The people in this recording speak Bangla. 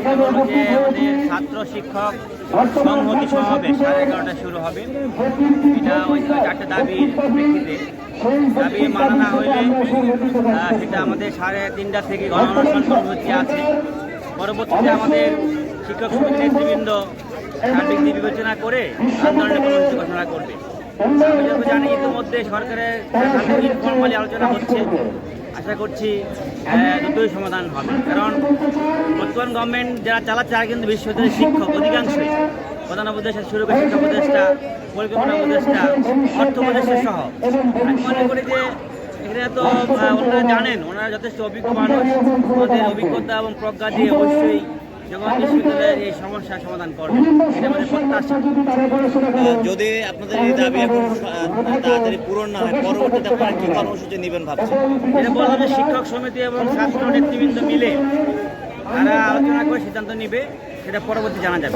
হলো যে আমাদের ছাত্র শিক্ষক সংহতি সমাবেশ 11:30টায় শুরু হবে। এটা ওই 4টা দাবির প্রেক্ষিতে দাবি মানা না হইলে সেটা আমাদের 3:30টা থেকে গণঅনশন কর্মসূচি আছে। পরবর্তীতে আমাদের শিক্ষক সমিতি নেতৃবৃন্দ সার্বিক দিক বিবেচনা করে আন্দোলনের কর্মসূচি ঘোষণা করবে। আমি জানি ইতিমধ্যে সরকারের ইনফরমালি আলোচনা হচ্ছে। আশা করছি দ্রুতই সমাধান হবে, কারণ বর্তমান গভর্নমেন্ট যারা চালাচ্ছে তারা কিন্তু বিশ্ববিদ্যালয়ের শিক্ষক অধিকাংশই, প্রধান উপদেষ্টা শুরু করে শিক্ষা উপদেষ্টা, পরিকল্পনা উপদেষ্টা, অর্থ উপদেষ্টা সহ। আমি মনে করি যে এখানে তো ওনারা জানেন, ওনারা যথেষ্ট অভিজ্ঞ মানুষ, ওদের অভিজ্ঞতা এবং প্রজ্ঞা দিয়ে অবশ্যই জগন্নাথ বিশ্ববিদ্যালয়ের এই সমস্যার সমাধান করবে, এটা আমাদের প্রত্যাশা। যদি আপনাদের এই দাবি এখন তাড়াতাড়ি পূরণ না হয়, পরবর্তীতে আপনারা কি কর্মসূচি নেবেন ভাবছেন? এটা বললাম যে শিক্ষক সমিতি এবং ছাত্র নেতৃবৃন্দ মিলে তারা আলোচনা করে সিদ্ধান্ত নিবে, সেটা পরবর্তী জানা যাবে।